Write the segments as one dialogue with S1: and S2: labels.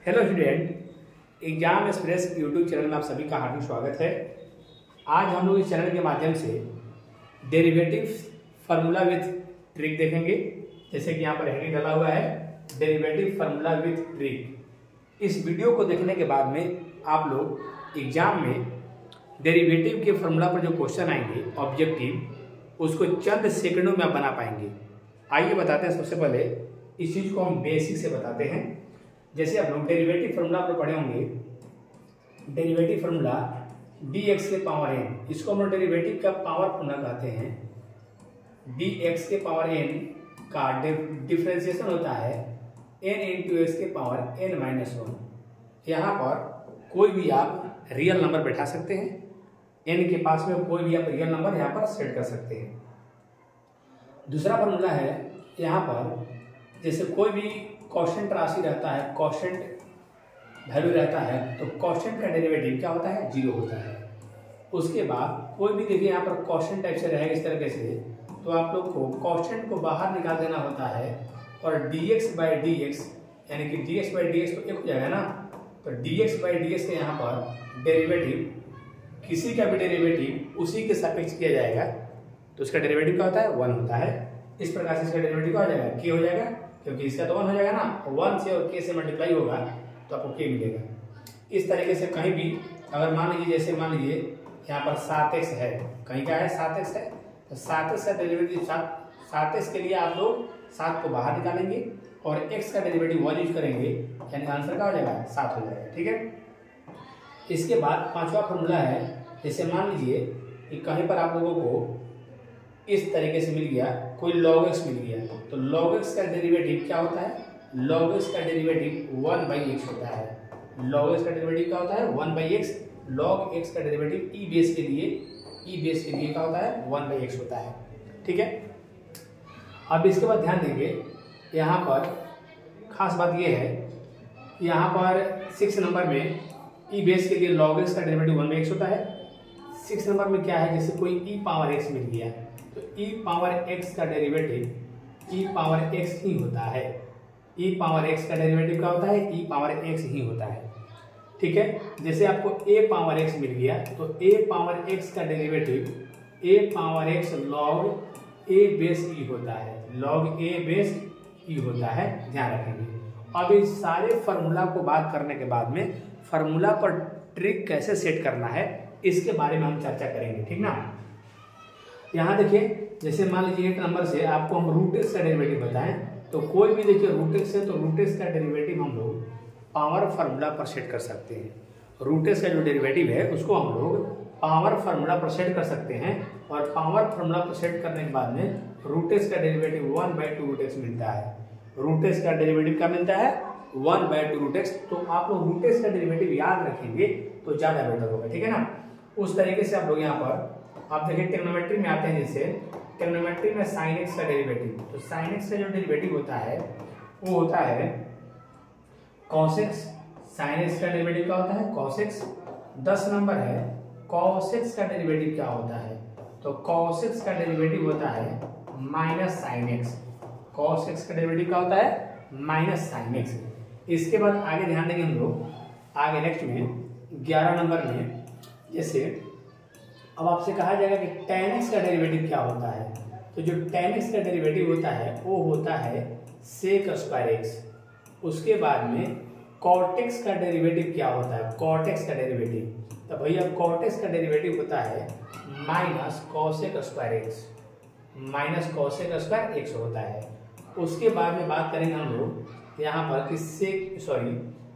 S1: Hello student, exam express YouTube channel में आप सभी का हार्दिक स्वागत है। आज हम लोग इस चैनल के माध्यम से डेरिवेटिव फार्मूला विथ ट्रिक देखेंगे। जैसे कि यहाँ पर हेडिंग डाला हुआ है डेरिवेटिव फार्मूला विथ ट्रिक। इस वीडियो को देखने के बाद में आप लोग एग्जाम में डेरिवेटिव के फार्मूला पर जो क्वेश्चन आएंगे ऑब्जेक्टिव, उसको चंद सेकंडों में आप बना पाएंगे। आइए बताते हैं। सबसे पहले इस चीज़ को हम बेसिक से बताते हैं। जैसे आप लोग डेरिवेटिव फार्मूला पर पढ़े होंगे, डेरिवेटिव फार्मूला dx के पावर n, इसको हम लोग डेरिवेटिव का पावर फार्मूला कहते हैं। dx के पावर n का डिफरेंशिएशन होता है n इंटू एक्स के पावर n माइनस 1। यहाँ पर कोई भी आप रियल नंबर बैठा सकते हैं, n के पास में कोई भी आप रियल नंबर यहाँ पर सेट कर सकते हैं। दूसरा फार्मूला है, यहाँ पर जैसे कोई भी कॉन्स्टेंट राशि रहता है, कॉन्स्टेंट वैल्यू रहता है, तो कॉन्स्टेंट का डेरिवेटिव क्या होता है? 0 होता है। उसके बाद कोई भी देखिए यहाँ पर कॉन्स्टेंट टाइप से रहेगा इस तरीके से, तो आप लोग को कॉन्स्टेंट को बाहर निकाल देना होता है और dx बाई dx यानी कि dx बाई dx तो एक हो जाएगा ना, तो dx बाई dx के यहाँ पर डेरिवेटिव, किसी का भी डेरिवेटिव उसी के सापेक्ष किया जाएगा, तो उसका डेरिवेटिव क्या होता है? 1 होता है। इस प्रकार से इसका डेरिवेटिव क्या हो जाएगा? k हो जाएगा, क्योंकि इसका तो 1 हो जाएगा ना, 1 से और k से मल्टीप्लाई होगा तो आपको k मिलेगा। इस तरीके से कहीं भी अगर मान लीजिए, जैसे मान लीजिए यहाँ पर 7x है, कहीं क्या है? 7x है, तो 7x का डेरिवेटिव 7x के लिए आप लोग 7 को बाहर निकालेंगे और x का डेरिवेटिव 1 यूज करेंगे, यानी आंसर क्या हो जाएगा? 7 हो जाएगा। ठीक है। इसके बाद पांचवा फॉर्मूला है, जैसे मान लीजिए कि कहीं पर आप लोगों को इस तरीके से मिल गया, कोई log x मिल गया, तो log x का डेरिवेटिव क्या होता है? log x का डेरिवेटिव 1/x होता है। log x का डेरिवेटिव क्या होता है? 1/x। log x का डेरिवेटिव e बेस के लिए क्या होता है? 1/x होता है। ठीक है। अब इसके बाद ध्यान देंगे, यहाँ पर खास बात यह है, यहाँ पर 6 नंबर में e बेस के लिए log x का डेरिवेटिव 1/x होता है। 6 नंबर में क्या है? जैसे कोई e पावर x मिल गया, तो e पावर x का डेरिवेटिव e पावर x ही होता है। e पावर x का डेरिवेटिव क्या होता है? e पावर x ही होता है। ठीक है। जैसे आपको a पावर x मिल गया, तो a पावर x का derivative a power x log a base e होता है, log a बेस e होता है। ध्यान रखेंगे। अब इस सारे फार्मूला को बात करने के बाद में फार्मूला पर ट्रिक कैसे सेट करना है, इसके बारे में हम चर्चा करेंगे। ठीक ना। यहाँ देखिए, जैसे मान लीजिए 1 नंबर से आपको हम रूट एक्स का डेरिवेटिव बताएं, तो कोई भी देखिए रूट एक्स है, तो रूट एक्स का डेरिवेटिव हम लोग पावर फार्मूला पर सेट कर सकते हैं। रूट एक्स का जो डेरिवेटिव है उसको हम लोग पावर फार्मूला पर सेट कर सकते हैं, और पावर फार्मूला पर सेट करने के बाद में रूट एक्स का डेरिवेटिव 1/2 रूट एक्स मिलता है। रूट एक्स का डेरिवेटिव क्या मिलता है? 1/2 रूट एक्स। तो आप लोग रूट एक्स का डेरिवेटिव याद रखेंगे तो ज़्यादा बेटर होगा। ठीक है ना। उस तरीके से आप लोग यहाँ पर आप देखिए ट्रिग्नोमेट्री में आते हैं, जैसे ट्रिग्नोमेट्री में साइन एक्स का डेरिवेटिव, तो साइन एक्स का जो डेरिवेटिव होता है वो होता है कॉस एक्स। साइन एक्स का डेरिवेटिव क्या होता है? Cos x. 10 नंबर है, कॉस एक्स का डेरिवेटिव क्या होता है? तो कॉस एक्स का डेरिवेटिव होता है minus sine x. Cos x का डेरिवेटिव क्या होता है? Minus sine x. इसके बाद आगे ध्यान देंगे हम लोग, आगे नेक्स्ट में 11 नंबर में, जैसे अब आपसे कहा जाएगा कि tan x का डेरिवेटिव क्या होता है, तो जो tan x का डेरिवेटिव होता है वो होता है sec स्क्वायर x। उसके बाद में cot x का डेरिवेटिव क्या होता है? cot x का डेरिवेटिव, तो भैया cot x का डेरिवेटिव होता है minus cosec square x, minus cosec square x होता है। उसके बाद में बात करेंगे हम लोग यहाँ पर कि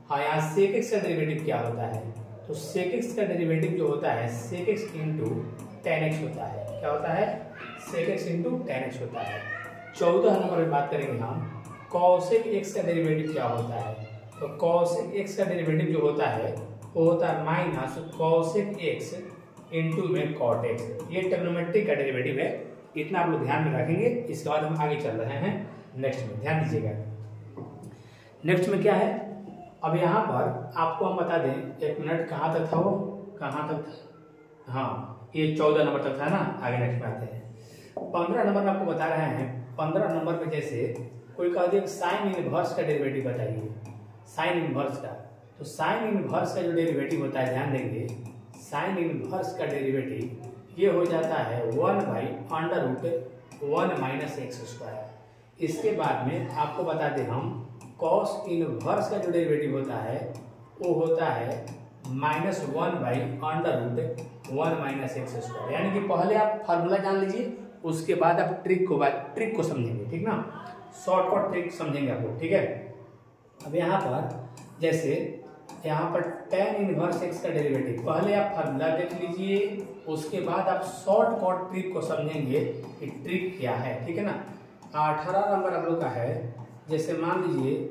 S1: यहाँ sec x का डेरिवेटिव क्या होता है, तो sec x का डेरिवेटिव जो होता है sec x into tan x होता है। क्या होता है? sec x into tan x होता है। 14 नंबर में बात करेंगे हम cosec x का डेरिवेटिव क्या होता है, तो cosec x का डेरिवेटिव जो होता है वो होता है माइनस cosec x इंटू में cot x। ये ट्रिग्नोमेट्री का डेरिवेटिव है, इतना आप लोग ध्यान में रखेंगे। इसके बाद हम आगे चल रहे हैं नेक्स्ट में, ध्यान दीजिएगा। नेक्स्ट में क्या है, अब यहाँ पर आपको हम बता दें, 1 मिनट, कहाँ तक था वो, कहाँ तक था? हाँ, ये 14 नंबर तक था ना। आगे नेक्स्ट में आते हैं। 15 नंबर में आपको बता रहे हैं। 15 नंबर पे जैसे कोई कह दिया साइन इनवर्स का डेरिवेटिव बताइए। साइन इनवर्स का। तो साइन इनवर्स का जो डेरिवेटिव होता है, ध्यान देंगे, साइन इनवर्स का डेरिवेटिव ये हो जाता है 1/√1 माइनस एक्स स्क्वायर। इसके बाद में आपको बता दें हम कॉस इनवर्स का जो डेरिवेटिव होता है वो होता है -1/√1 माइनस एक्स स्क्वायर। यानी कि पहले आप फार्मूला जान लीजिए, उसके बाद आप ट्रिक को समझेंगे, ठीक ना, शॉर्टकट ट्रिक समझेंगे आप लोग, ठीक है। अब यहाँ पर जैसे यहाँ पर tan इनवर्स x का डेरिवेटिव, पहले आप फार्मूला देख लीजिए, उसके बाद आप शॉर्टकट ट्रिक को समझेंगे कि ट्रिक क्या है, ठीक है ना। 18 नंबर आप लोग का है, जैसे मान लीजिए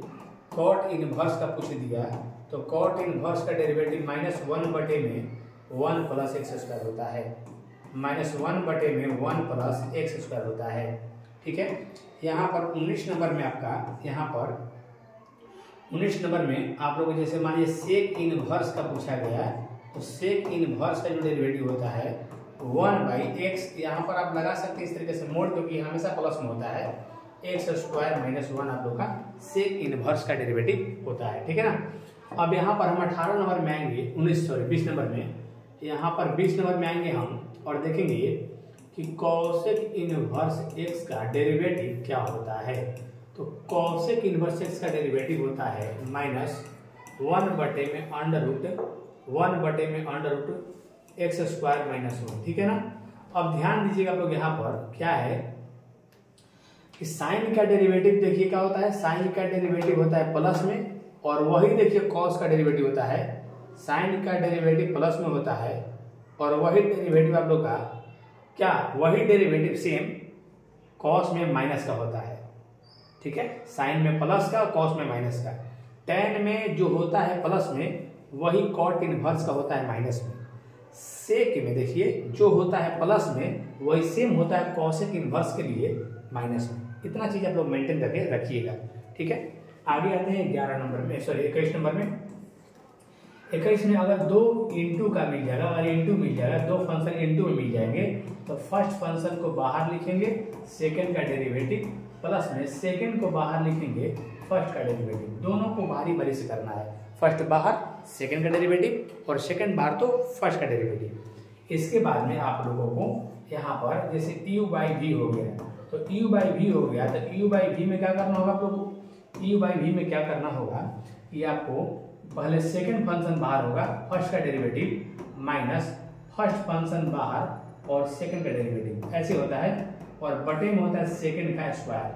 S1: cot इनवर्स का पूछ दिया, तो cot इनवर्स का डेरिवेटिव -1/1 प्लस एक्स स्क्वायर होता है, -1/1 प्लस एक्स स्क्वायर होता है, ठीक है। यहाँ पर 19 नंबर में आपका, यहाँ पर 19 नंबर में आप लोग जैसे मानिए सेक इनवर्स का पूछा गया, तो सेक इनवर्स का जो डेरिवेटिव होता है 1/x, यहाँ पर आप लगा सकते हैं इस तरीके से मोड, क्योंकि हमेशा प्लस में होता है, एक्स स्क्वायर माइनस 1 आप लोग का सेक इनवर्स का डेरिवेटिव होता है, ठीक है ना। अब यहाँ पर हम 18 नंबर में आएंगे, 20 नंबर में, यहाँ पर 20 नंबर में आएंगे हम और देखेंगे कि कॉसेक इनवर्स x का डेरिवेटिव क्या होता है। तो कॉसेक इनवर्स x का डेरिवेटिव होता है -1/√x स्क्वायर माइनस 1, ठीक है ना। अब ध्यान दीजिएगा आप लोग, यहाँ पर क्या है कि साइन का डेरिवेटिव देखिए क्या होता है, साइन का डेरिवेटिव होता है प्लस में, और वही देखिए कॉस का डेरिवेटिव होता है, साइन का डेरिवेटिव प्लस में होता है, और वही डेरिवेटिव आप लोग का क्या, वही डेरिवेटिव सेम कॉस में माइनस का होता है, ठीक है। साइन में प्लस का, कॉस में माइनस का। tan में जो होता है प्लस में, वही कॉट इनवर्स का होता है माइनस में। सेक में देखिए जो होता है प्लस में, वही सेम होता है कॉसेक इनवर्स के लिए माइनस में। इतना चीज आप लोग मेंटेन करके रखिएगा, ठीक है। आगे आते हैं 11 नंबर में, सॉरी 21 नंबर में। 21 में अगर 2 इंटू का मिल जाएगा, अगर इंटू मिल जाएगा, 2 फंक्शन इंटू में मिल जाएंगे, तो फर्स्ट फंक्शन को बाहर लिखेंगे, सेकंड का डेरिवेटिव, प्लस में सेकंड को बाहर लिखेंगे, फर्स्ट का डेरिवेटिव। दोनों को बारी बारी से करना है, फर्स्ट बाहर सेकंड का डेरिवेटिव, और सेकंड बाहर तो फर्स्ट का डेरिवेटिव। इसके बाद में आप लोगों को यहाँ पर जैसे u/v हो गया, तो u/v हो गया, तो u/v में क्या करना होगा आप लोगों को, u/v में क्या करना होगा कि आपको पहले सेकंड फंक्शन बाहर होगा, फर्स्ट का डेरिवेटिव माइनस फर्स्ट फंक्शन बाहर और सेकंड का डेरिवेटिव, ऐसे होता है। और बटे में होता है सेकंड का स्क्वायर,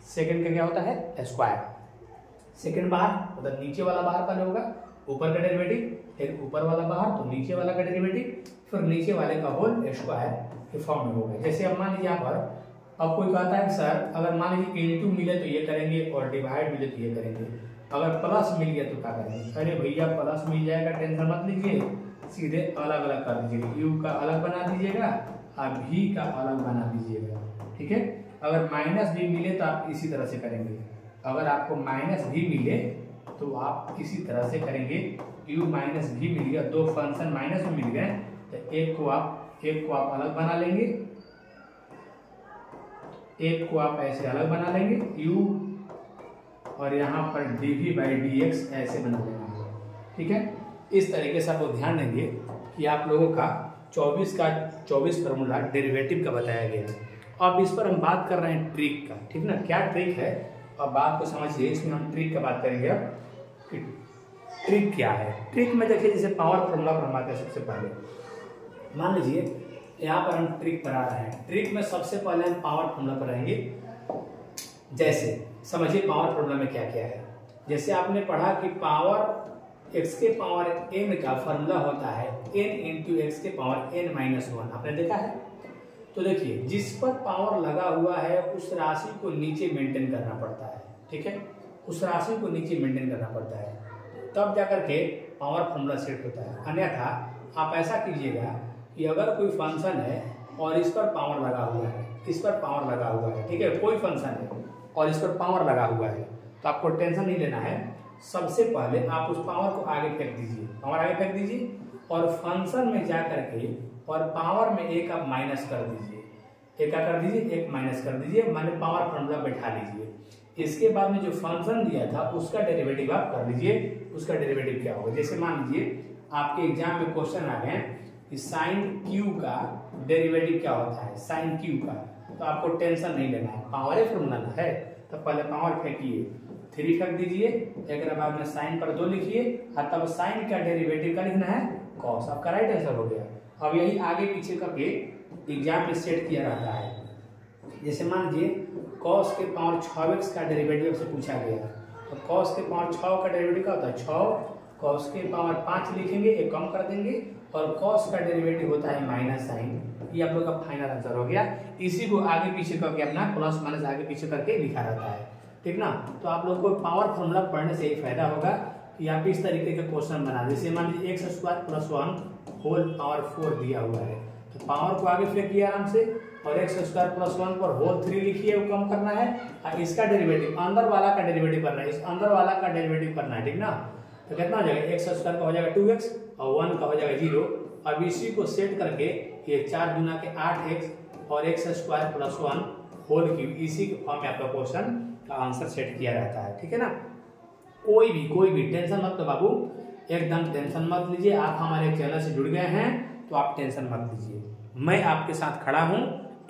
S1: सेकंड का क्या होता है स्क्वायर, सेकंड बाहर मतलब नीचे वाला बाहर पहले होगा, ऊपर का डेरिवेटिव, फिर ऊपर वाला बाहर तो नीचे वाला का डेरिवेटिव, फिर नीचे वाले का होल स्क्वायर के फॉर्म में होगा। जैसे अब मान लीजिए यहाँ पर अब कोई कहता है कि सर अगर मान लीजिए इंटू मिले तो ये करेंगे और डिवाइड मिले तो ये करेंगे, अगर प्लस मिल गया तो क्या करेंगे। अरे भैया प्लस मिल जाएगा, टेंशन मत लीजिए, सीधे अलग अलग कर दीजिएगा, यू का अलग बना दीजिएगा और भी का अलग बना दीजिएगा, ठीक है। अगर माइनस भी मिले तो आप इसी तरह से करेंगे, अगर आपको माइनस भी मिले तो आप इसी तरह से करेंगे, u माइनस भी मिल गया, 2 फंक्शन माइनस में मिल गए, तो एक को आप अलग बना लेंगे, एक को आप ऐसे अलग बना लेंगे u, और यहाँ पर dv/dx ऐसे बना लेंगे, ठीक है। इस तरीके से आपको ध्यान देंगे कि आप लोगों का 24 फार्मूला डेरिवेटिव का बताया गया है। अब इस पर हम बात कर रहे हैं ट्रिक का, ठीक ना, क्या ट्रिक है, अब बात को समझिए। इसमें हम ट्रिक का बात करेंगे अब कि ट्रिक क्या है। ट्रिक में देखिए जैसे पावर फार्मूला पर हम आते हैं, सबसे पहले मान लीजिए यहाँ पर हम ट्रिक पर आ रहे हैं। ट्रिक में सबसे पहले हम पावर फार्मूला पर रहेंगे। जैसे समझिए पावर फार्मूला में क्या क्या है। जैसे आपने पढ़ा कि पावर x के पावर n का फार्मूला होता है n इंटू एक्स के पावर n-1, आपने देखा है। तो देखिए जिस पर पावर लगा हुआ है उस राशि को नीचे मेंटेन करना पड़ता है, ठीक है, उस राशि को नीचे मेंटेन करना पड़ता है, तब जाकर के पावर फार्मूला सेट होता है। अन्यथा आप ऐसा कीजिएगा कि अगर कोई फंक्शन है और इस पर पावर लगा हुआ है, इस पर पावर लगा हुआ है, ठीक है, कोई फंक्शन है और इस पर पावर लगा हुआ है, तो आपको टेंशन नहीं लेना है। सबसे पहले आप उस पावर को आगे फेंक दीजिए, पावर आगे फेंक दीजिए, और फंक्शन में जा करके और पावर में एक आप माइनस कर दीजिए, एक क्या कर दीजिए, एक माइनस कर दीजिए, माने पावर फार्मूला बैठा लीजिए। इसके बाद में जो फंक्शन दिया था उसका डेरिवेटिव आप कर लीजिए, उसका डेरिवेटिव क्या होगा। जैसे मान लीजिए आपके एग्जाम में क्वेश्चन आ गए कि साइन क्यू का डेरिवेटिव क्या होता है, साइन क्यू का, तो आपको टेंशन नहीं लेना है, पावर फॉर्मूला है। तो पहले पावर फेंकिए, 3 फेंक दीजिए, एक बाद में साइन पर 2 लिखिए और तब साइन का डेरिवेटिव का लिखना है कॉस, आपका राइट आंसर हो गया। अब यही आगे पीछे करके एग्जाम में सेट किया रहता है। जैसे मान लीजिए cos के पावर 6x का डेरिवेटिव से पूछा गया, तो cos के पावर 6 का डेरिवेटिव क्या होता है 6, cos के पावर 5 लिखेंगे, एक कम कर देंगे, और cos का डेरिवेटिव होता है माइनस साइन। ये आप लोग का फाइनल आंसर हो गया। इसी को आगे पीछे करके अपना प्लस माइनस आगे पीछे करके लिखा रहता है, ठीक ना। तो आप लोग को पावर फॉर्मूला पढ़ने से यही फायदा होगा कि आप इस तरीके का क्वेश्चन बना, जैसे मान लीजिए x² + 1 होल पावर 4 दिया हुआ है, तो पावर को आगे फेंकिए आराम से, और x² + 1 पर होल 3 लिखिए, वो कम करना है, और इसका डेरिवेटिव अंदर वाला का डेरिवेटिव करना है, इस अंदर वाला का डेरिवेटिव करना है, ठीक ना। तो कितना हो जाएगा x² का हो जाएगा 2x और 1 का हो जाएगा 0। अब इसी को सेट करके ये 4 दूना के 8x और x² + 1 होल क्यूब, इसी के फॉर्म में आपका क्वेश्चन का आंसर सेट किया रहता है, ठीक है ना। कोई भी टेंशन मत लो बाबू, एकदम टेंशन मत लीजिए। आप हमारे चैनल से जुड़ गए हैं तो आप टेंशन मत लीजिए, मैं आपके साथ खड़ा हूं,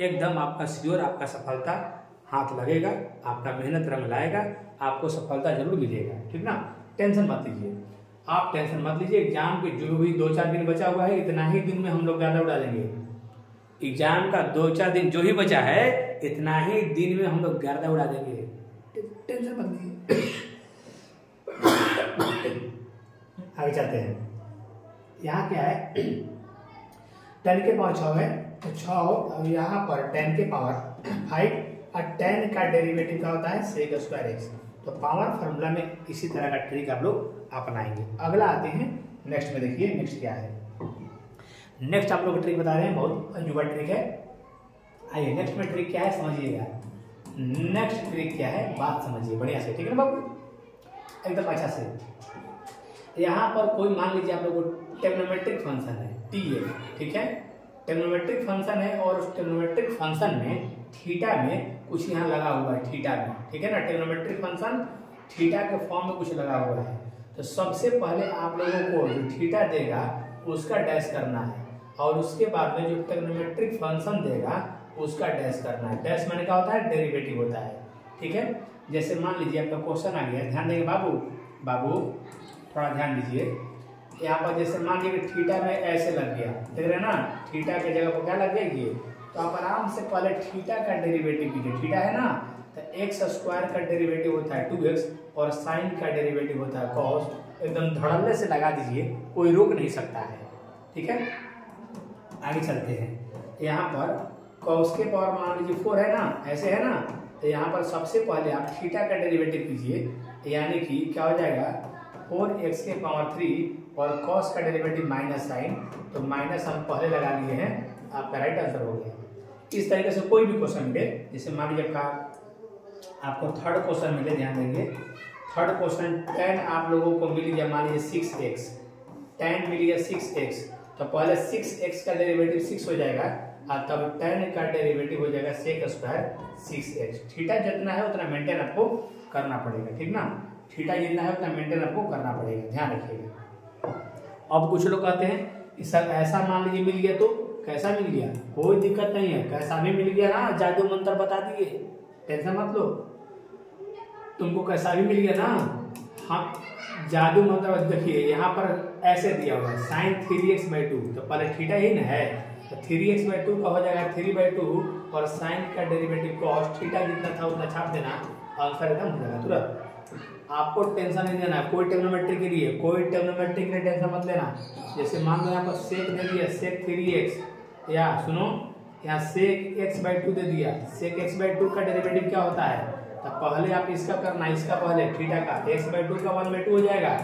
S1: एकदम आपका श्योर, आपका सफलता हाथ लगेगा, आपका मेहनत रंग लाएगा, आपको सफलता जरूर मिलेगा, ठीक ना। टेंशन मत लीजिए, आप टेंशन मत लीजिए। एग्जाम के जो भी 2-4 दिन बचा हुआ है, इतना ही दिन में हम लोग ज्यादा उड़ा देंगे। एग्जाम का 2-4 दिन जो ही बचा है, इतना ही दिन में हम लोग गर्दा उड़ा देंगे, टेंशन मत लीजिए। आगे चलते हैं। यहाँ क्या है 10 के पावर 6 है, तो 6 और यहाँ पर 10 के पावर 5 और 10 का डेरिवेटिव क्या होता है sec²x। तो पावर फॉर्मूला में इसी तरह का ट्रिक आप लोग अपनाएंगे। अगला आते हैं नेक्स्ट में, देखिए नेक्स्ट क्या है। नेक्स्ट आप लोग ट्रिक बता रहे हैं, बहुत युवा ट्रिक है। आइए नेक्स्ट में ट्रिक क्या है समझिएगा। नेक्स्ट ट्रिक क्या है बात समझिए बढ़िया से, ठीक है ना बाबू, एकदम अच्छा से। यहाँ पर कोई मान लीजिए आप लोग को ट्रिग्नोमेट्रिक फंक्शन है TF, ठीक है, ट्रिग्नोमेट्रिक फंक्शन है, और उस ट्रिग्नोमेट्रिक फंक्शन में थीटा में कुछ यहाँ लगा हुआ है, थीटा में, ठीक है ना। ट्रिग्नोमेट्रिक फंक्शन थीटा के फॉर्म में कुछ लगा हुआ है, तो सबसे पहले आप लोगों को जो थीटा देगा उसका डैश करना है, और उसके बाद में जो ट्रिग्नोमेट्रिक फंक्शन देगा उसका डैश करना है। डैश मैंने क्या होता है डेरिवेटिव होता है, ठीक है। जैसे मान लीजिए आपका क्वेश्चन आ गया, ध्यान देंगे बाबू थोड़ा ध्यान दीजिए। यहाँ पर जैसे मान लीजिए थीटा में ऐसे लग गया, देख रहे हैं ना, थीटा के जगह पर क्या लग गया ये, तो आप आराम से पहले थीटा का डेरिवेटिव कीजिए। थीटा है ना, तो x² का डेरिवेटिव होता है 2x और साइन का डेरिवेटिव होता है cos, एकदम धड़ल्ले से लगा दीजिए, कोई रोक नहीं सकता है, ठीक है। आगे चलते हैं। यहाँ पर cos के पावर मान लीजिए 4 है ना, ऐसे है ना, तो यहाँ पर सबसे पहले आप थीटा का डेरिवेटिव कीजिए, यानी कि क्या हो जाएगा 4x के पावर 3 और cos का डेरिवेटिव माइनस साइन, तो माइनस हम पहले लगा लिए हैं, आपका राइट आंसर हो गया। इस तरीके से कोई भी क्वेश्चन मिले, जैसे मान लीजिए आपको थर्ड क्वेश्चन मिले, ध्यान देंगे थर्ड क्वेश्चन 10 आप लोगों को मिल गया, मान लीजिए 6x, 10 मिल गया 6x, तो पहले 6x का डेरिवेटिव 6 हो जाएगा और तब 10 का डेरिवेटिव हो जाएगा sec² 6x। थीटा जितना है उतना मेंटेन आपको करना पड़ेगा, ठीक ना, थीटा जितना है उतना मेंटेन आपको करना पड़ेगा, ध्यान रखिएगा। अब कुछ लोग कहते हैं कि सर ऐसा मान लीजिए मिल गया, तो कैसा मिल गया, कोई दिक्कत नहीं है, कैसा भी मिल गया ना, जादू मंत्र बता दिए, टेंशन मत लो, तुमको कैसा भी मिल गया ना, हाँ जादू मंत्र। देखिए यहाँ पर ऐसे दिया हुआ है sin 3x/2, तो पहले थीटा ही ना है, तो 3x/2 का हो जाएगा 3/2 और साइन का डेरिवेटिव cos, थीटा जितना था उतना छाप देना, आंसर एकदम हो जाएगा तुरंत। आपको टेंशन नहीं लेना, कोई ट्रिग्नोमेट्री के लिए टेंशन मत लेना। जैसे मान लो यहाँ पर सेक दे दिया sec 3x, या सुनो यहाँ sec x/2 दे दिया, sec x/2 का डेरिवेटिव क्या होता है, तो पहले आप इसका करना, इसका पहले थीटा का x/2 का 1/2 हो जाएगा,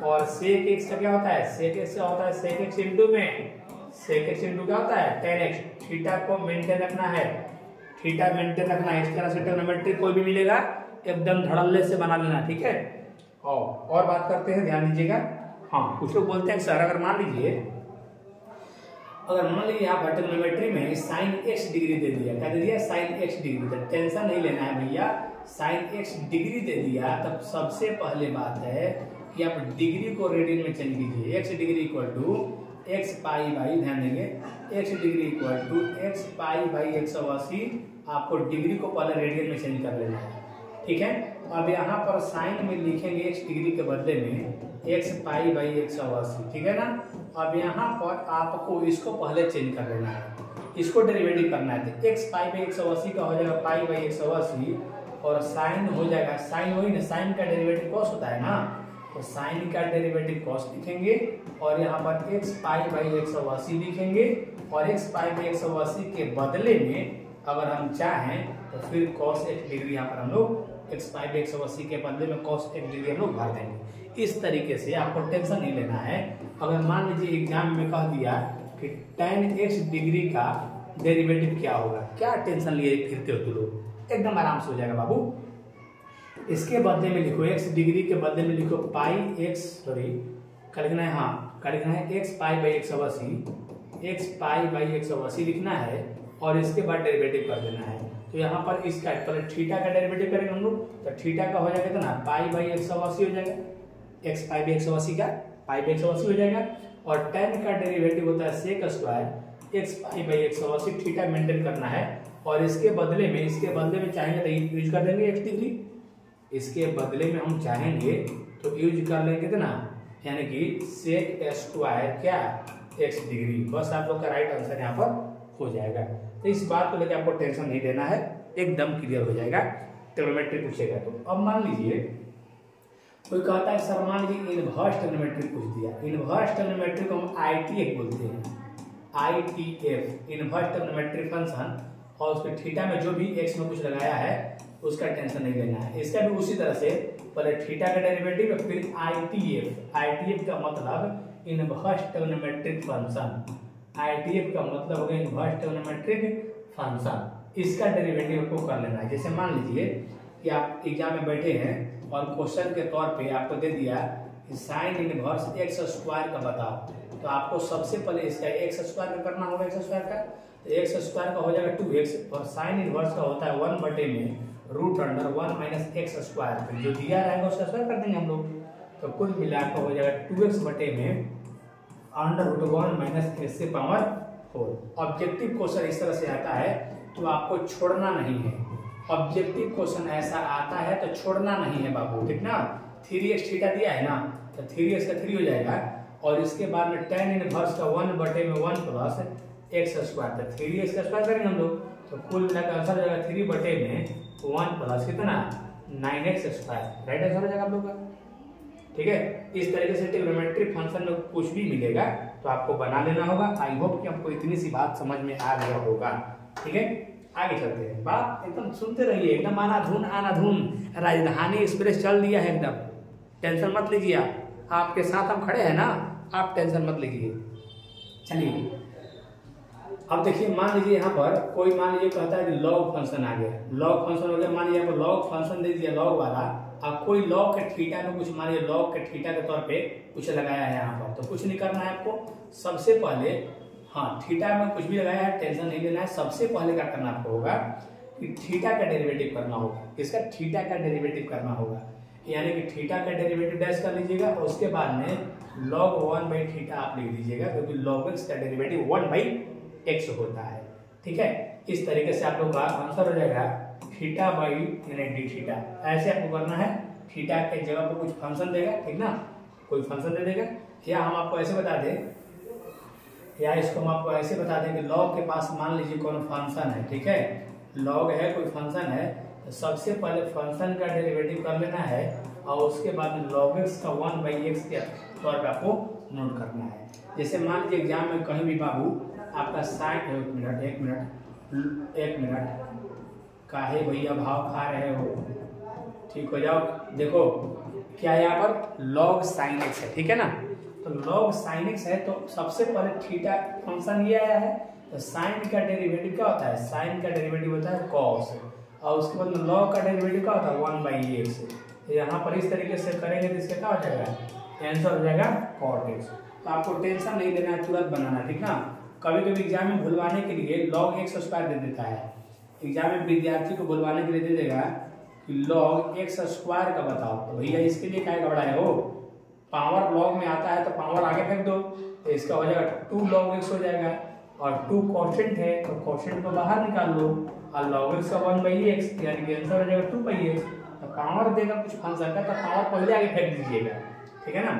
S1: और sec x का क्या होता है, sec x का होता है sec x इंटू में, sec x इंटू क्या होता है tan x। थीटा को मेंटेन रखना है, थीटा मेंटेन रखना है, इस तरह से ट्रिग्नोमेट्री कोई भी मिलेगा एकदम धड़ल्ले से बना लेना, ठीक है। और बात करते हैं, ध्यान दीजिएगा। हाँ कुछ लोग बोलते हैं सर अगर मान लीजिए यहाँ पर ट्रिग्नोमेट्री में sin x डिग्री दे दिया, क्या दे दिया sin x डिग्री, तो टेंशन नहीं लेना है भैया, साइन एक्स डिग्री दे दिया, तब सबसे पहले बात है कि आप डिग्री को रेडियन में चेंज कीजिए। X degree equal to x pi by, ध्यान देंगे, x degree equal to x pi by 180। आपको डिग्री को पहले रेडियन में चेंज कर लेना है, ठीक है। अब यहाँ पर साइन में लिखेंगे एक्स डिग्री के बदले में एक्स पाई बाई 180, ठीक है ना। अब यहाँ पर आपको इसको पहले चेंज कर लेना है, इसको डेरिवेटिव करना है। तो एक्स पाई बाई 180 का हो जाएगा पाई बाई 180 और साइन हो जाएगा, साइन वही ना, साइन का डेरिवेटिव कॉस होता है ना, तो साइन का डेरिवेटिव कॉस लिखेंगे और यहाँ पर एक्स पाई बाई 180 लिखेंगे और एक्स पाई बाई 180 के बदले में अगर हम चाहें तो फिर कॉस एक डिग्री यहाँ पर हम लोग एक्स पाई बाई 180 के बदले में कॉस एक डिग्री हम लोग भर देंगे। इस तरीके से आपको टेंशन नहीं लेना है। अगर मान लीजिए एग्जाम में कह दिया कि tan x डिग्री का डेरिवेटिव क्या होगा, क्या टेंशन लिए फिरते हो तुम लोग, एकदम आराम से हो जाएगा बाबू। इसके बदले में लिखो x डिग्री के बदले में लिखो पाई एक्स, सॉरी क्या लिखना है, हाँ क्या लिखना है, x pi by 180, x pi by 180 लिखना है और इसके बाद डेरिवेटिव कर देना है। तो यहाँ पर इसका पहले थीटा का डेरिवेटिव करेंगे हम लोग, तो थीटा का हो जाएगा ना पाई बाई 180 हो जाएगा, एक्स पाई बाई 180 का पाई बाई 180 हो जाएगा। और tan का डेरिवेटिव होता है sec square x pi by 180, theta maintain करना है। और इसके बदले में चाहेंगे तो यूज कर देंगे एक्स डिग्री, इसके बदले में हम चाहेंगे तो यूज कर लेंगे तो ना, यानी कि सेक स्क्वायर क्या एक्स डिग्री, बस आप लोग का राइट आंसर यहाँ पर हो जाएगा। तो इस बात को लेकर आपको टेंशन नहीं लेना है, एकदम क्लियर हो जाएगा। ट्रिग्नोमेट्री पूछेगा तो अब मान लीजिए कोई कहता है सर मान लीजिए इनवर्स ट्रिग्नोमेट्री पूछ दिया। इनवर्स ट्रिग्नोमेट्री को हम ITF बोलते हैं, ITF इनवर्स ट्रिग्नोमेट्री फंक्शन, और उसके थीटा में जो भी एक्स में कुछ लगाया है उसका टेंशन नहीं लेना है। इसका भी उसी तरह से पहले थीटा का डेरिवेटिव फिर ITF का मतलब इनवर्स ट्रिग्नोमेट्रिक फंक्शन, ITF का मतलब हो गया इनवर्स ट्रिग्नोमेट्रिक फंक्शन, इसका डेरिवेटिव आपको कर लेना है। जैसे मान लीजिए कि आप एग्जाम में बैठे हैं और क्वेश्चन के तौर पे आपको दे दिया कि साइन इनवर्स एक्स स्क्वायर का बताओ, तो आपको सबसे पहले इसका एक्स स्क्वायर का करना होगा। एक्स स्क्वायर का तो एक्स स्क्वायर का हो जाएगा 2x और साइन इनवर्स का होता है 1 बटे में root under 1 minus x square, तो जो दिया रहेगा उसका स्क्वायर कर देंगे हम लोग। तो कुल मिलाकर हो जाएगा 2x बटे में अंडर रूट 1 माइनस एक्स से पावर 4। ऑब्जेक्टिव क्वेश्चन इस तरह से आता है तो आपको छोड़ना नहीं है। ऑब्जेक्टिव क्वेश्चन ऐसा आता है तो छोड़ना नहीं है बाबू, ठीक ना। 3x थीटा दिया है ना, तो 3x का 3 हो जाएगा और इसके बाद में tan इनवर्स का 1 बटे में 1 प्लस एक्स स्क्वायर, तो 3x का स्क्वायर करेंगे हम लोग, तो कुल मिलाकर आंसर हो जाएगा 3 बटे में 1 प्लस कितना 9x स्क्वायर, राइट आंसर हो जाएगा आप लोग का, ठीक है। इस तरीके से ट्रिग्नोमेट्रिक फंक्शन में कुछ भी मिलेगा तो आपको बना लेना होगा। आई होप कि आपको इतनी सी बात समझ में आ गया होगा, ठीक है। आगे चलते हैं, बात एकदम सुनते रहिए, एकदम आना धून राजधानी एक्सप्रेस चल दिया है, एकदम टेंशन मत लीजिए। आपके साथ हम खड़े हैं ना, आप टेंशन मत लीजिए। चलिए अब देखिए, मान लीजिए यहाँ पर कोई मान लीजिए कहता है कि लॉग फंक्शन आ गया, लॉग फंक्शन हो गया, मान लीजिए यहाँ पर लॉग फंक्शन दे दिया लॉग वाला। अब कोई लॉग के थीटा में कुछ मान लीजिए लॉग के थीटा के तौर पे कुछ लगाया है यहाँ पर, तो कुछ नहीं करना है आपको। सबसे पहले हाँ थीटा में कुछ भी लगाया है टेंशन नहीं लेना है। सबसे पहले क्या करना आपको होगा कि थीटा का डेरिवेटिव करना होगा, इसका थीटा का डेरिवेटिव करना होगा, यानी कि थीटा का डेरिवेटिव डैश कर लीजिएगा और उसके बाद में log 1 बाई थीटा आप लिख दीजिएगा, क्योंकि log x का डेरिवेटिव 1 बाई x होता है, ठीक है। इस तरीके से आप लोग का आंसर हो जाएगा थीटा बाई यानी डी थीटा। ऐसे आपको करना है, थीटा के जगह पर कुछ फंक्शन देगा, ठीक ना, कोई फंक्शन दे देगा, या हम आपको ऐसे बता दें, या इसको हम आपको ऐसे बता दें कि लॉग के पास मान लीजिए कौन फंक्शन है, ठीक है, लॉग है कोई फंक्शन है, तो सबसे पहले फंक्शन का डेरिवेटिव कर लेना है और उसके बाद में log x का 1 बाई एक्स के तौर पर आपको नोट करना है। जैसे मान लीजिए एग्जाम में कहीं भी बाबू आपका साइन, एक मिनट काहे भैया भाव खा रहे हो, ठीक हो जाओ। देखो क्या यहाँ पर log sin x है, ठीक है ना, तो log sin x है तो सबसे पहले थीटा फंक्शन ये आया है, तो साइन का डेरिवेटिव क्या होता है, साइन का डेरिवेटिव होता है cos, और उसके बाद में log का डेरिवेटिव क्या होता है 1 बाई एक्स। तो यहाँ पर इस तरीके से करेंगे तो इसका क्या हो जाएगा, आंसर हो जाएगा cot x। तो आपको टेंशन नहीं लेना है, तुरंत बनाना, ठीक ना। कभी कभी एग्जाम में भुलवाने के लिए log x स्क्वायर दे देता है, एग्जाम में विद्यार्थी को भुलवाने के लिए दे देगा कि log x स्क्वायर का बताओ, तो भैया इसके लिए क्या घबराए हो, पावर log में आता है तो पावर आगे फेंक दो, तो इसका हो जाएगा 2 log x हो जाएगा, और 2 कॉन्स्टेंट है तो कॉन्स्टेंट को बाहर निकाल लो, और log x का 1/x यानी कि आंसर हो जाएगा 2/x। तो पावर देगा कुछ फंक्शन का तो पावर पहले आगे फेंक दीजिएगा, ठीक है ना,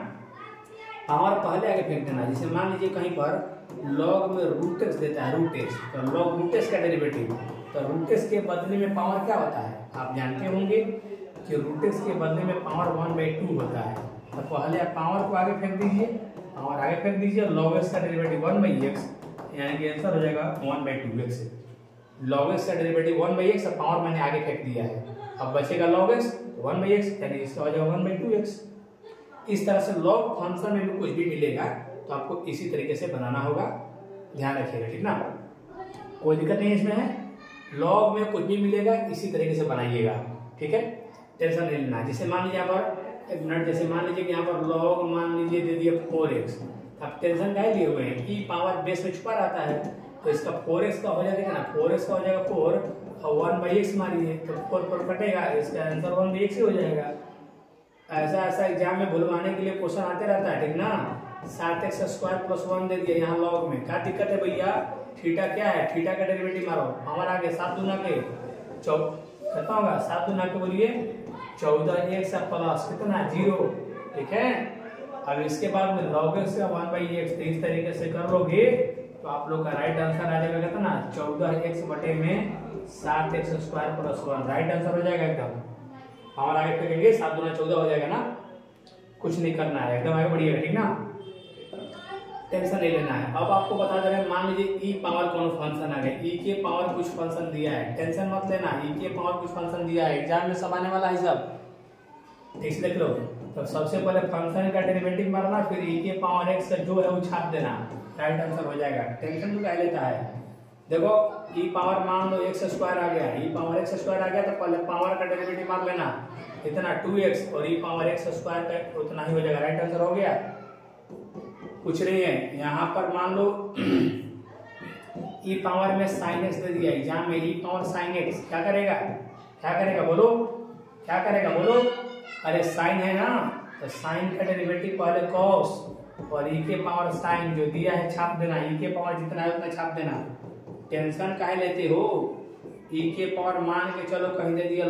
S1: पावर पहले आगे फेंक देना। जैसे मान लीजिए कहीं पर log में रूट एक्स देता है, रूट एक्स, तो log रूट एक्स का डेरिवेटिव, तो रूट एक्स के बदले में पावर क्या होता है, आप जानते होंगे कि रूट एक्स के बदले में पावर 1/2 होता है। तो पहले आप पावर को आगे फेंक दीजिए, पावर आगे फेंक दीजिए, log x का डेरिवेटिव 1/x यानी कि आंसर हो जाएगा 1/2x। log x का डेरिवेटिव 1/x और पावर मैंने आगे फेंक दिया है, अब बचेगा log x 1/x यानी इसका हो जाएगा 1/2x। इस तरह से log फंक्शन में भी कुछ भी मिलेगा तो आपको इसी तरीके से बनाना होगा, ध्यान रखिएगा, ठीक ना, कोई दिक्कत नहीं इसमें है। log में कुछ भी मिलेगा इसी तरीके से बनाइएगा, ठीक है, टेंशन नहीं लेना। जैसे मान लीजिए यहाँ पर एक मिनट, जैसे मान लीजिए कि यहाँ पर log मान लीजिए दे दिया 4x, अब टेंशन क्या लिए हुए हैं कि पावर बेस में छुपा रहता है, तो इसका 4x का हो जाएगा ना, 4x का हो जाएगा 4 और 1/x मारिए तो 4 कटेगा, इसका आंसर 1/x ही हो जाएगा। ऐसा ऐसा एग्जाम में भुलवाने के लिए क्वेश्चन आते रहता है, ठीक ना। 7x स्क्वायर प्लस 1 दे दिया यहाँ log में, क्या दिक्कत है भैया, थीटा क्या है, थीटा का डेरिवेटिव मारो, पावर आ गया 7 दूना के कितना होगा, 7 दूना के बोलिए 14x प्लस कितना 0, ठीक है। अब इसके बाद में log x का 1/x, तो इस तरीके से कर लोगे तो आप लोग का राइट आंसर आ जाएगा कितना 14x बटे में 7x square plus 1, right answer हो जाएगा एकदम। पावर आगे फेंकेंगे 7 दूना 14 हो जाएगा ना, कुछ नहीं करना है, एकदम आगे बढ़िएगा, ठीक ना, टेंशन नहीं लेना है। अब आपको बता दे रहे, मान लीजिए ई पावर कौन फंक्शन आ गया, ई के पावर कुछ फंक्शन दिया है, टेंशन मत लेना, ई के पावर कुछ फंक्शन दिया है, एग्जाम में सब आने वाला है सब, ठीक से देख लो। तो सबसे पहले फंक्शन का डेरिवेटिव मारना, फिर ई के पावर एक्स जो है वो छाप देना, राइट आंसर हो जाएगा, टेंशन तो क्या लेता है। देखो ई पावर मान लो एक्स स्क्वायर आ गया, ई पावर एक्स स्क्वायर आ गया तो पहले पावर का डेरिवेटिव मार लेना, इतना 2x और ई पावर एक्स स्क्वायर का उतना ही हो जाएगा, राइट आंसर हो गया, कुछ नहीं है। यहाँ पर मान लो ई पावर में साइन एक्स दे दिया एग्जाम में, ई पावर साइन एक्स क्या करेगा, क्या करेगा बोलो, क्या करेगा बोलो, अरे साइन है ना, तो साइन का डेरिवेटिव पहले कॉस और ई के पावर साइन जो दिया है छाप देना, ई के पावर जितना है उतना छाप देना, टेंशन काहे लेते हो। ई के पावर मान के चलो कहीं दे दिया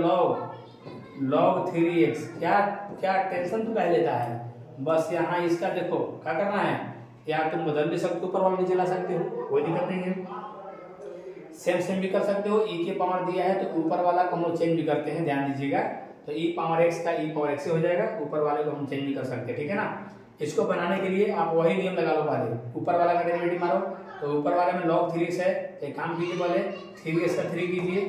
S1: log 3x, क्या क्या टेंशन तो काहे लेता है, बस यहाँ इसका देखो क्या करना है, या तुम बदल भी सकते हो, ऊपर वाला नीचे ला सकते हो, कोई दिक्कत नहीं है, सेम भी कर सकते हो। ई के पावर दिया है तो ऊपर वाला को हम लोग चेंज भी करते हैं, ध्यान दीजिएगा, तो ई पावर एक्स का ई पावर एक्स हो जाएगा, ऊपर वाले को हम चेंज भी कर सकते हैं, ठीक है ना। इसको बनाने के लिए आप वही नियम लगा लो, पहले ऊपर वाला का डेरिवेटिव मारो, तो ऊपर वाले में log 3x है, एक काम कीजिए पहले 3x का 3 कीजिए,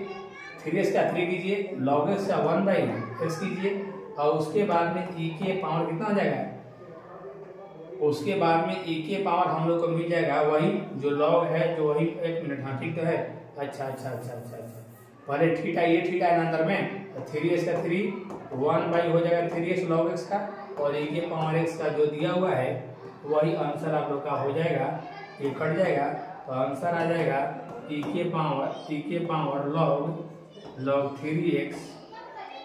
S1: 3x का 3 कीजिए, log x का 1/x कीजिए, और उसके बाद में e के पावर कितना हो जाएगा, उसके बाद में e के पावर हम लोग को मिल जाएगा वही जो log है, जो वही, एक मिनट, हाँ ठीक तो है, अच्छा, पहले थीटा, ये थीटा है अंदर में, तो 3x का 3 1 हो जाएगा 3x log x का, और e के पावर x का जो दिया हुआ है वही आंसर आप लोग का हो जाएगा, ये कट जाएगा तो आंसर आ जाएगा e के पावर log 3x,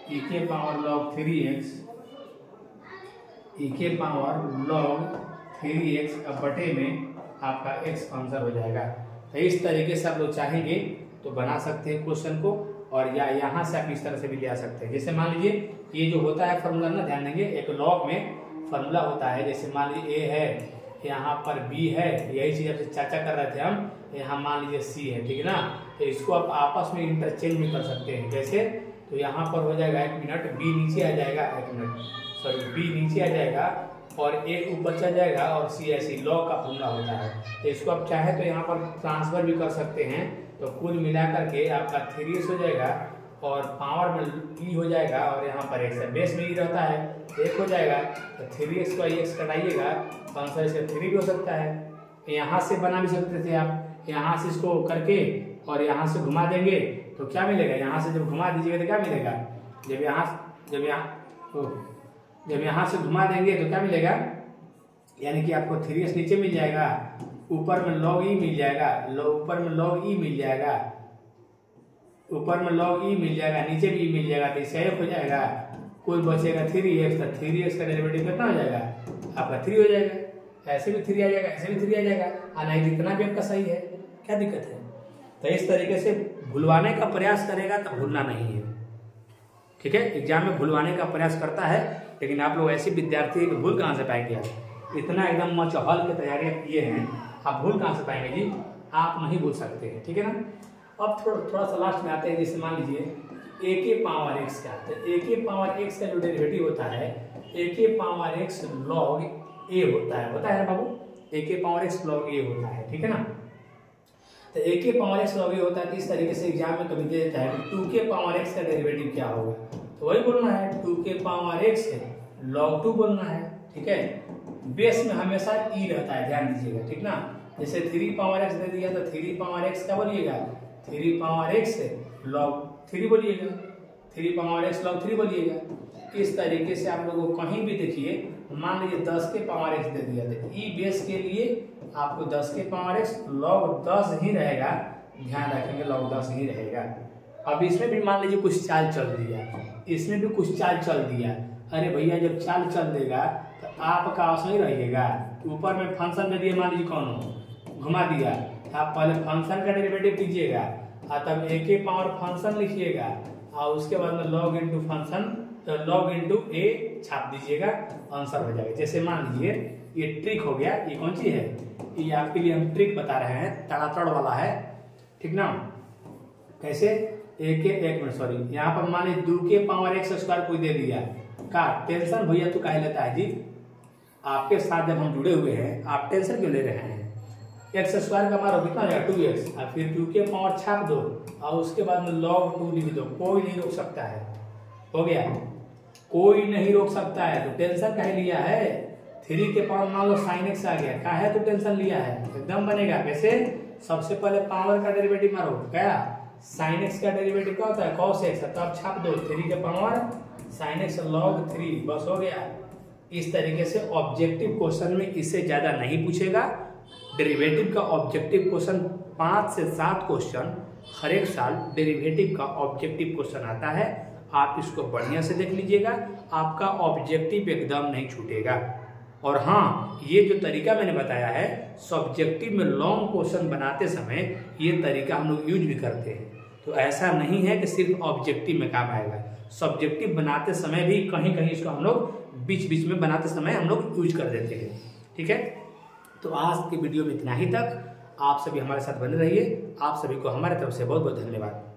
S1: e के पावर log 3x, e के पावर log 3x अब बटे में आपका x आंसर हो जाएगा। तो इस तरीके से आप लोग चाहेंगे तो बना सकते हैं क्वेश्चन को, और या यहाँ से आप इस तरह से भी ले आ सकते हैं। जैसे मान लीजिए ये जो होता है फॉर्मूला ना, ध्यान देंगे, एक log में फॉर्मूला होता है, जैसे मान लीजिए a है, यहाँ पर b है, यही चीज आपसे चर्चा कर रहे थे हम, यहाँ मान लीजिए c है, ठीक है ना, तो इसको आप आपस में इंटरचेंज भी कर सकते हैं। जैसे तो यहाँ पर हो जाएगा, एक मिनट, b नीचे आ जाएगा, एक मिनट सॉरी, b नीचे आ जाएगा और a ऊपर चल जाएगा, और c ऐसी log का फॉर्मूला होता है। तो इसको आप चाहे तो यहाँ पर ट्रांसफर भी कर सकते हैं, तो कुल मिलाकर के आपका 3x हो जाएगा और पावर में e हो जाएगा, और यहाँ पर x है, बेस में e रहता है, 1 हो जाएगा, तो 3x का x कटाइएगा तो आंसर इसका 3 भी हो सकता है। यहाँ से बना भी सकते थे आप, यहाँ से इसको करके और यहाँ से घुमा देंगे तो क्या मिलेगा, यहाँ से जब घुमा दीजिएगा तो क्या मिलेगा, जब यहाँ से घुमा देंगे तो क्या मिलेगा, यानी कि आपको 3x नीचे मिल जाएगा, ऊपर में log e मिल जाएगा, ऊपर में log e मिल जाएगा, ऊपर में log e मिल जाएगा, नीचे भी e मिल जाएगा, तो इससे हो जाएगा, कुल बचेगा 3x, तो 3x का डेरिवेटिव कितना हो जाएगा आपका 3 हो जाएगा। ऐसे भी 3 आ जाएगा, ऐसे भी 3 आ जाएगा, नहीं जितना भी आपका सही है, क्या दिक्कत है। तो इस तरीके से भुलवाने का प्रयास करेगा तो भूलना नहीं है, ठीक है। एग्जाम में भुलवाने का प्रयास करता है, लेकिन आप लोग ऐसे विद्यार्थी हैं कि भूल कहाँ से पाएंगे आप, इतना एकदम मचहल की तैयारियाँ किए हैं, आप भूल कहाँ से पाएंगे जी, आप नहीं भूल सकते हैं, ठीक है ना। अब थोड़ा सा लास्ट में आते हैं, जैसे मान लीजिए a के पावर x का, तो a के पावर x का जो डेरिवेटिव होता है a के पावर x log a होता है ना बाबू, a के पावर x log a होता है, ठीक है ना। तो a के पावर x log a होता है, तो इस तरीके से एग्जाम में कभी दे देता है 2 के पावर x का डेरिवेटिव क्या होगा, तो वही बोलना है 2 के पावर x log 2 बोलना है, ठीक है। बेस में हमेशा e रहता है, ध्यान दीजिएगा, ठीक ना। जैसे 3 पावर x दे दिया तो 3 पावर x क्या बोलिएगा, 3 पावर x log 3 बोलिएगा, 3 पावर x log 3 बोलिएगा। इस तरीके से आप लोगों को कहीं भी देखिए, मान लीजिए 10 के पावर x दे दिया, तो ई बेस के लिए आपको 10 के पावर x log 10 ही रहेगा, ध्यान रखेंगे log 10 ही रहेगा। अब इसमें भी मान लीजिए कुछ चाल चल दिया, इसमें भी कुछ चाल चल दिया, अरे भैया जब चाल चल देगा तो आपका सही रहिएगा। ऊपर में फंक्शन दे दिए, मान लीजिए कौन घुमा दिया, आप पहले फंक्शन का डेरिवेटिव कीजिएगा, तब a के पावर फंक्शन लिखिएगा, और उसके बाद में log इंटू फंक्शन, तो log इंटू a छाप दीजिएगा, आंसर हो जाएगा। जैसे मान लीजिए ये ट्रिक हो गया, ये कौन सी है, ये आपके लिए हम ट्रिक बता रहे हैं, तड़ातड़ वाला है, ठीक ना। कैसे, एक मिनट सॉरी, यहाँ पर मान लीजिए 2 के पावर x स्क्वायर कोई दे दिया, का टेंशन भैया तो काहे लेता है जी, आपके साथ जब हम जुड़े हुए हैं आप टेंशन क्यों ले रहे हैं। एक्स स्क्वायर का मारो कितना हो जाएगा 2x, और फिर 2 के पावर छाप दो, और उसके बाद में log 2 लिख दो, कोई नहीं रोक सकता है, हो गया, कोई नहीं रोक सकता है, तो टेंशन काहे लिया है। 3 के पावर मान लो sin x आ गया, काहे तो टेंशन लिया है, एकदम बनेगा। कैसे, सबसे पहले पावर का डेरिवेटिव मारो, क्या sin x का डेरिवेटिव क्या होता है cos x, तब छाप दो 3 के पावर sin x log 3, बस हो गया। इस तरीके से ऑब्जेक्टिव क्वेश्चन में इससे ज्यादा नहीं पूछेगा। डेरिवेटिव का ऑब्जेक्टिव क्वेश्चन 5 से 7 क्वेश्चन हर एक साल डेरिवेटिव का ऑब्जेक्टिव क्वेश्चन आता है, आप इसको बढ़िया से देख लीजिएगा, आपका ऑब्जेक्टिव एकदम नहीं छूटेगा। और हाँ, ये जो तरीका मैंने बताया है सब्जेक्टिव में लॉन्ग क्वेश्चन बनाते समय ये तरीका हम लोग यूज भी करते हैं, तो ऐसा नहीं है कि सिर्फ ऑब्जेक्टिव में काम आएगा, सब्जेक्टिव बनाते समय भी कहीं कहीं इसको हम लोग बीच बीच में बनाते समय हम लोग यूज कर देते हैं, ठीक है। तो आज की वीडियो में इतना ही तक, आप सभी हमारे साथ बने रहिए, आप सभी को हमारे तरफ से बहुत बहुत धन्यवाद।